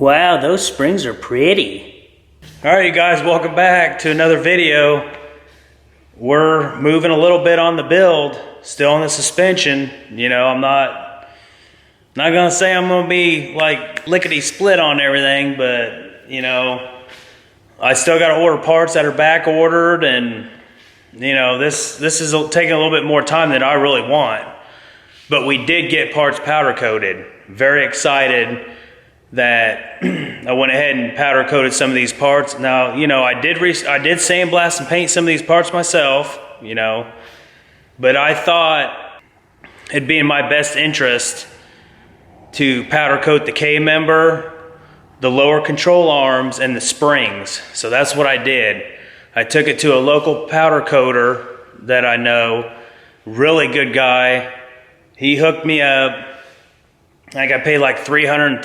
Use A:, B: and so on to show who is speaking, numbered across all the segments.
A: Wow, those springs are pretty.
B: All right, you guys, welcome back to another video. We're moving a little bit on the build, still on the suspension. You know, I'm not gonna say I'm gonna be like lickety split on everything, but you know, I still gotta order parts that are back ordered, and you know, this is taking a little bit more time than I really want. But we did get parts powder coated. Very excited that I went ahead and powder coated some of these parts. Now, you know, I did sandblast and paint some of these parts myself, you know, but I thought it'd be in my best interest to powder coat the K-member, the lower control arms, and the springs. So that's what I did. I took it to a local powder coater that I know, really good guy. He hooked me up. I got paid like $330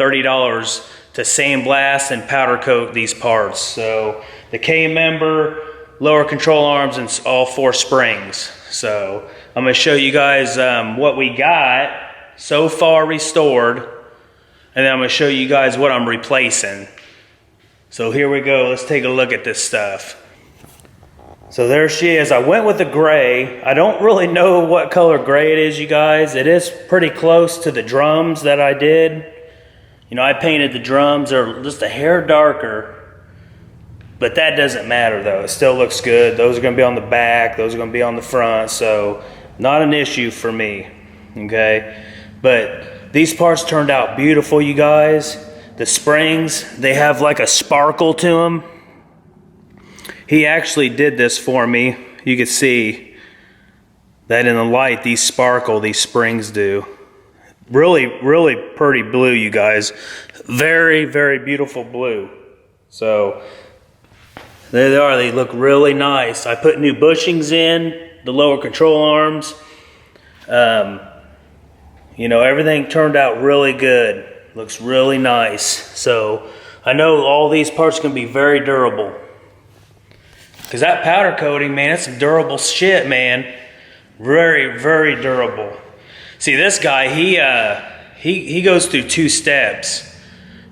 B: to sandblast and powder coat these parts. So the K-member, lower control arms, and all 4 springs. So I'm gonna show you guys what we got so far restored, and then I'm gonna show you guys what I'm replacing. So here we go, let's take a look at this stuff. So there she is. I went with the gray. I don't really know what color gray it is, you guys. It is pretty close to the drums that I did. You know, I painted the drums. They're just a hair darker. But that doesn't matter though. It still looks good. Those are gonna be on the back. Those are gonna be on the front. So not an issue for me, okay? But these parts turned out beautiful, you guys. The springs, they have like a sparkle to them. He actually did this for me. You can see that in the light, these sparkle, these springs do. Really, really pretty blue, you guys. Very, very beautiful blue. So there they are, they look really nice. I put new bushings in, the lower control arms. You know, everything turned out really good. Looks really nice. So I know all these parts can be very durable. Because that powder coating, man, it's some durable shit, man. Very, very durable. See, this guy, he goes through 2 steps.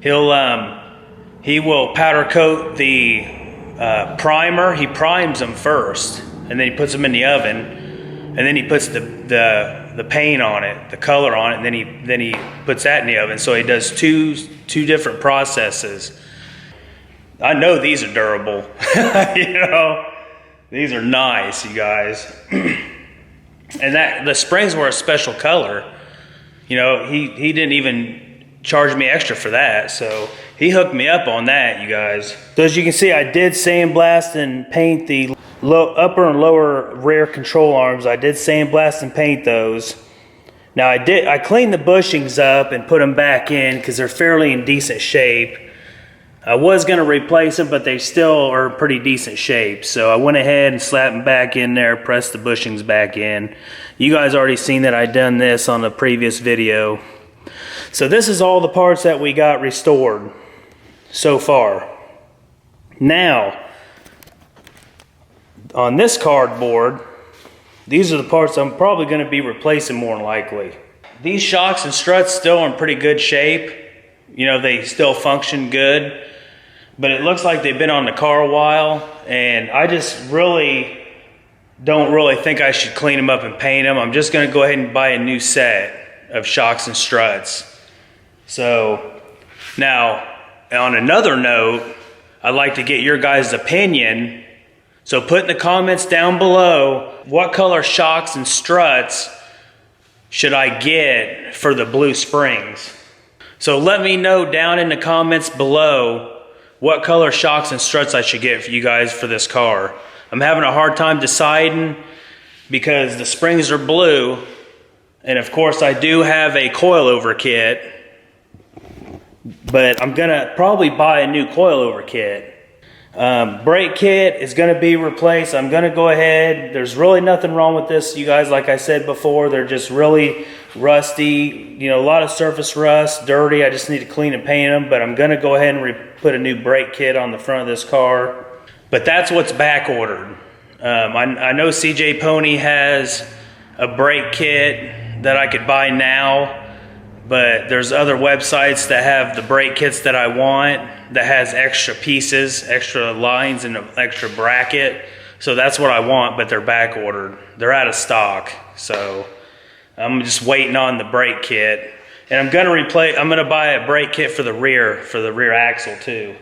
B: He will powder coat the primer. He primes them first, and then he puts them in the oven, and then he puts the paint on it, the color on it, and then he puts that in the oven. So he does two different processes. I know these are durable. You know, these are nice, you guys. And that the springs were a special color. You know, he didn't even charge me extra for that, so he hooked me up on that, you guys. So as you can see, I did sandblast and paint the upper and lower rear control arms. I did sandblast and paint those. Now I cleaned the bushings up and put them back in because they're fairly in decent shape. I was going to replace them, but they still are pretty decent shape. So I went ahead and slapped them back in there, pressed the bushings back in. You guys already seen that I done this on the previous video. So this is all the parts that we got restored so far. Now, on this cardboard, these are the parts I'm probably going to be replacing more than likely. These shocks and struts still are in pretty good shape. You know, they still function good. But it looks like they've been on the car a while, and I just don't really think I should clean them up and paint them. I'm just gonna go ahead and buy a new set of shocks and struts. So now, on another note, I'd like to get your guys' opinion. So put in the comments down below, what color shocks and struts should I get for the blue springs? So let me know down in the comments below what color shocks and struts I should get for you guys for this car. I'm having a hard time deciding because the springs are blue, and of course I do have a coilover kit, but I'm gonna probably buy a new coilover kit. Brake kit is gonna be replaced. I'm gonna go ahead. There's really nothing wrong with this, you guys. Like I said before, they're just really rusty, you know, a lot of surface rust, dirty. I just need to clean and paint them, but I'm gonna go ahead and put a new brake kit on the front of this car. But that's what's back ordered. I know CJ Pony has a brake kit that I could buy now, but there's other websites that have the brake kits that I want, that has extra pieces, extra lines, and an extra bracket. So that's what I want, but they're back ordered. They're out of stock. So I'm just waiting on the brake kit. And I'm gonna buy a brake kit for the rear axle too.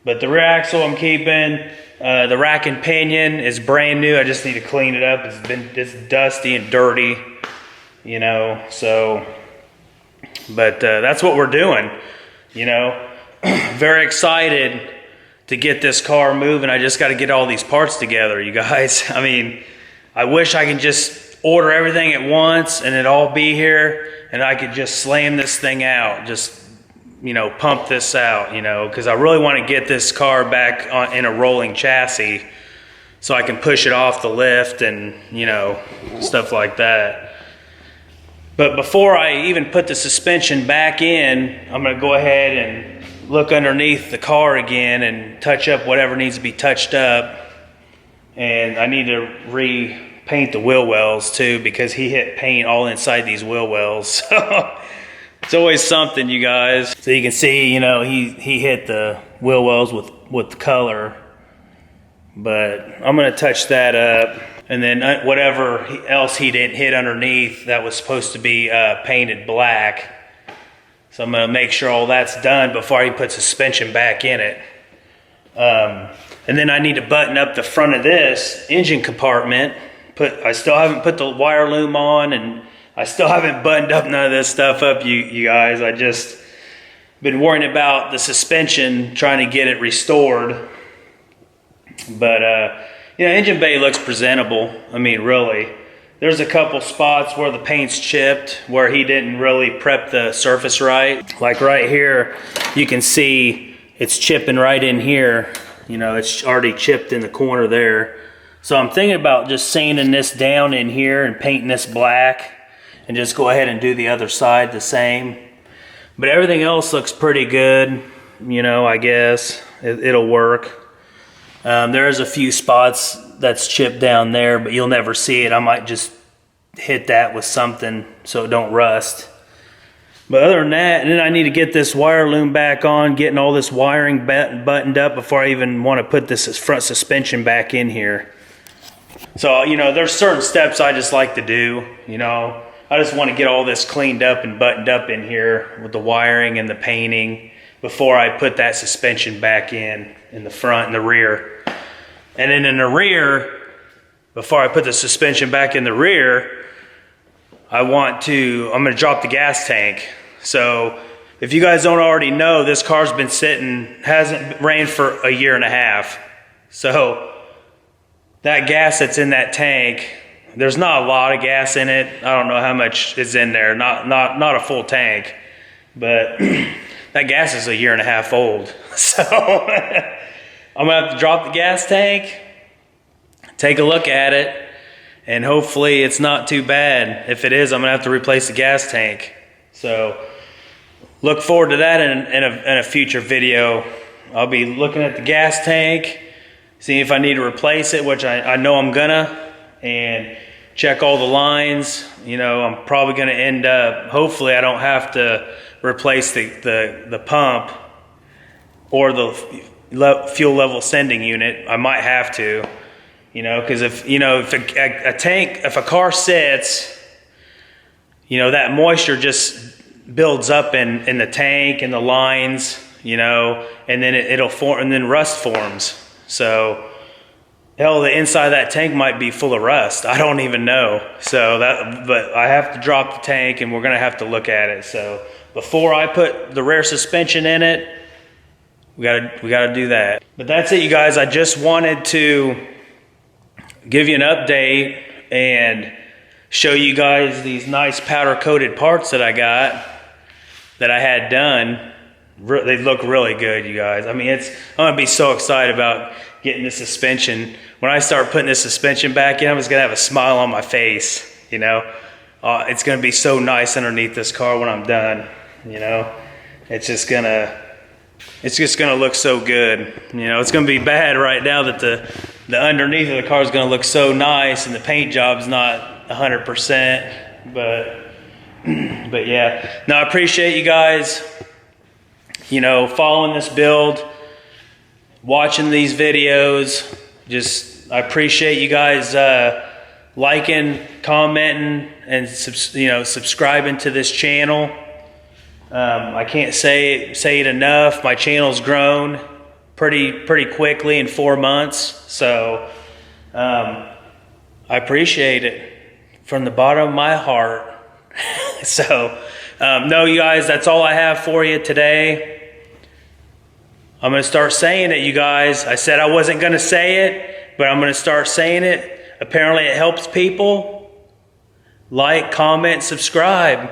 B: But the rear axle I'm keeping. The rack and pinion is brand new. I just need to clean it up. It's dusty and dirty, you know. So, but that's what we're doing, you know. Very excited to get this car moving. I just got to get all these parts together, you guys. I mean, I wish I could just order everything at once and it all be here, and I could just slam this thing out, just, you know, pump this out, you know, because I really want to get this car back in a rolling chassis so I can push it off the lift and, you know, stuff like that. But before I even put the suspension back in, I'm going to go ahead and look underneath the car again and touch up whatever needs to be touched up. And I need to repaint the wheel wells too, because he hit paint all inside these wheel wells. So it's always something, you guys. So you can see, you know, he hit the wheel wells with the color. But I'm going to touch that up. And then whatever else he didn't hit underneath that was supposed to be painted black. So I'm going to make sure all that's done before he puts suspension back in it. And then I need to button up the front of this engine compartment. I still haven't put the wire loom on, and I still haven't buttoned up none of this stuff up, you guys. I just been worrying about the suspension, trying to get it restored. But, you know, engine bay looks presentable. I mean, really. There's a couple spots where the paint's chipped, where he didn't really prep the surface right. Like right here, you can see it's chipping right in here. You know, it's already chipped in the corner there. So I'm thinking about just sanding this down in here and painting this black, and just go ahead and do the other side the same. But everything else looks pretty good, you know, I guess. It'll work. There's a few spots that's chipped down there, but you'll never see it. I might just hit that with something so it don't rust. But other than that, and then I need to get this wire loom back on, getting all this wiring buttoned up before I even want to put this front suspension back in here. So, you know, there's certain steps I just like to do, you know. I just want to get all this cleaned up and buttoned up in here with the wiring and the painting before I put that suspension back in the front and the rear. And then in the rear, before I put the suspension back in the rear, I'm going to drop the gas tank. So if you guys don't already know, this car's been sitting, hasn't ran for a year and a half. So that gas that's in that tank, there's not a lot of gas in it. I don't know how much is in there, not a full tank, but that gas is a year and a half old. So I'm gonna have to drop the gas tank, take a look at it, and hopefully it's not too bad. If it is, I'm gonna have to replace the gas tank. So look forward to that in a future video. I'll be looking at the gas tank, seeing if I need to replace it, which I know I'm gonna, and check all the lines. You know, I'm probably gonna end up, hopefully I don't have to replace the pump or the fuel level sending unit. I might have to, you know, because if a car sits, you know, that moisture just builds up in the tank and the lines, you know, and then it'll form, and then rust forms. So hell, the inside of that tank might be full of rust. I don't even know. But I have to drop the tank, and we're gonna have to look at it. So before I put the rear suspension in it, we gotta do that. But that's it, you guys. I just wanted to give you an update and show you guys these nice powder coated parts that I got, that I had done. They look really good, you guys. I mean, I'm gonna be so excited about getting the suspension. When I start putting this suspension back in, I'm just gonna have a smile on my face, you know. It's gonna be so nice underneath this car when I'm done, you know. It's just gonna look so good. You know, it's gonna be bad right now that the underneath of the car is gonna look so nice and the paint job's not 100%, but But yeah, no, I appreciate you guys, you know, following this build, watching these videos. Just, I appreciate you guys liking, commenting, and subscribing to this channel. I can't say it enough. My channel's grown pretty quickly in 4 months, so I appreciate it from the bottom of my heart. So no, you guys, that's all I have for you today. I'm gonna start saying it, you guys. I said I wasn't gonna say it, but I'm gonna start saying it. Apparently it helps people. Like, comment, subscribe,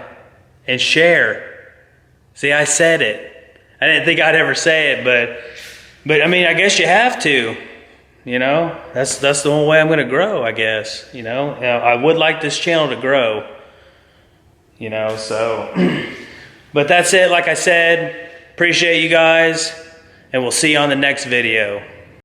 B: and share. See, I said it. I didn't think I'd ever say it, but I mean, I guess you have to. You know, that's the only way I'm going to grow, I guess. You know, I would like this channel to grow. You know, so. But that's it. Like I said, appreciate you guys, and we'll see you on the next video.